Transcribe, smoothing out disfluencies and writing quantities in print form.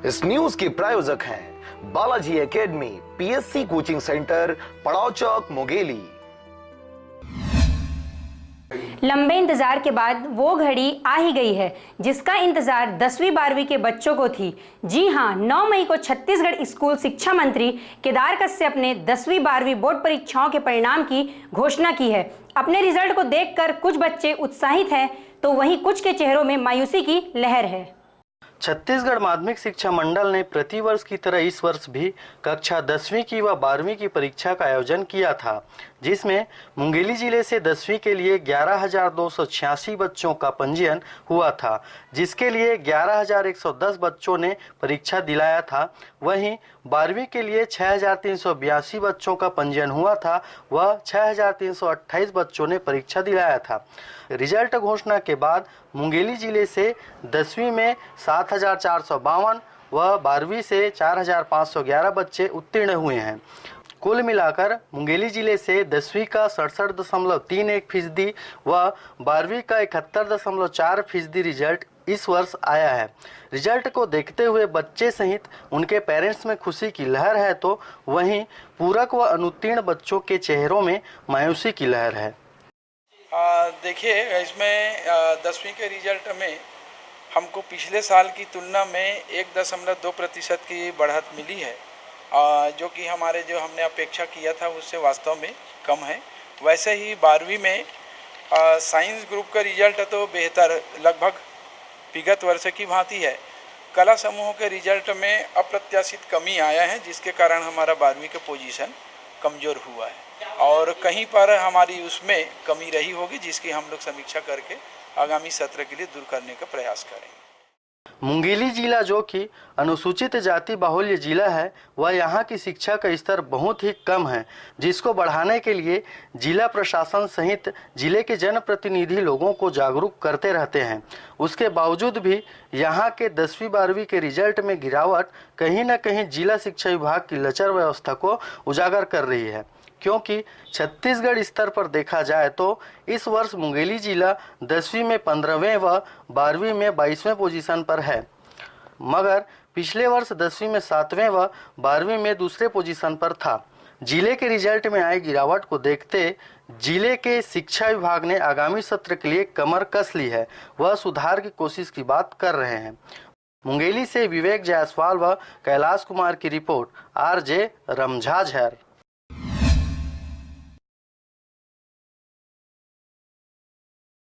इस न्यूज के प्रायोजक हैं Balaji academy, PSC coaching centre, पड़ाव चौक, मुंगेली। लंबे इंतजार के बाद वो घड़ी आ ही गई है जिसका इंतजार 10वीं 12वीं के बच्चों को थी। जी हां, 9 मई को छत्तीसगढ़ स्कूल शिक्षा मंत्री केदार कश्यप ने 10वीं 12वीं बोर्ड परीक्षाओं के परिणाम की घोषणा की है। अपने रिजल्ट को देखकर कुछ बच्चे उत्साहित हैं तो वहीं कुछ के चेहरों में मायूसी की लहर है। छत्तीसगढ़ माध्यमिक शिक्षा मंडल ने प्रतिवर्ष की तरह इस वर्ष भी कक्षा 10वीं की व 12वीं की परीक्षा का आयोजन किया था, जिसमें मुंगेली जिले से 10वीं के लिए 11,286 बच्चों का पंजीयन हुआ था, जिसके लिए 11,110 बच्चों ने परीक्षा दिलाया था। वहीं 12वीं के लिए 6,382 बच्चों का पंजीयन हुआ था व 6,328 बच्चों ने परीक्षा दिलाया था। रिजल्ट घोषणा के बाद मुंगेली जिले से 10वीं में 7,452 व 12वीं से 4,511 बच्चे उत्तीर्ण हुए हैं। कुल मिलाकर मुंगेली जिले से 10वीं का 67.31% व 12वीं का 71.4% रिजल्ट इस वर्ष आया है। रिजल्ट को देखते हुए बच्चे सहित उनके पेरेंट्स में खुशी की लहर है तो वहीं पूरक व अनुत्तीर्ण बच्चों के चेहरों में मायूसी की लहर है। देखिए, इसमें 10वीं के रिजल्ट में हमको पिछले साल की तुलना में 1.2% की बढ़त मिली है, जो कि हमारे जो हमने अपेक्षा किया था उससे वास्तव में कम है। वैसे ही 12वीं में साइंस ग्रुप का रिजल्ट तो बेहतर लगभग विगत वर्ष की भांति है। कला समूह के रिजल्ट में अप्रत्याशित कमी आया है, जिसके कारण हमारा 12वीं का पोजीशन कमज़ोर हुआ है और कहीं पर हमारी उसमें कमी रही होगी, जिसकी हम लोग समीक्षा करके आगामी सत्र के लिए दूर करने का प्रयास करेंगे। मुंगेली जिला जो कि अनुसूचित जाति बाहुल्य जिला है, वह यहाँ की शिक्षा का स्तर बहुत ही कम है, जिसको बढ़ाने के लिए जिला प्रशासन सहित जिले के जनप्रतिनिधि लोगों को जागरूक करते रहते हैं। उसके बावजूद भी यहाँ के 10वीं 12वीं के रिजल्ट में गिरावट कहीं न कहीं जिला शिक्षा विभाग की लचर व्यवस्था को उजागर कर रही है, क्योंकि छत्तीसगढ़ स्तर पर देखा जाए तो इस वर्ष मुंगेली जिला 10वीं में 15वें व 12वीं में 22वें पोजीशन पर है, मगर पिछले वर्ष 10वीं में 7वें व 12वीं में दूसरे पोजीशन पर था। जिले के रिजल्ट में आई गिरावट को देखते जिले के शिक्षा विभाग ने आगामी सत्र के लिए कमर कस ली है, वह सुधार की कोशिश की बात कर रहे हैं। मुंगेली से विवेक जायसवाल व कैलाश कुमार की रिपोर्ट, RJ रमझाझर।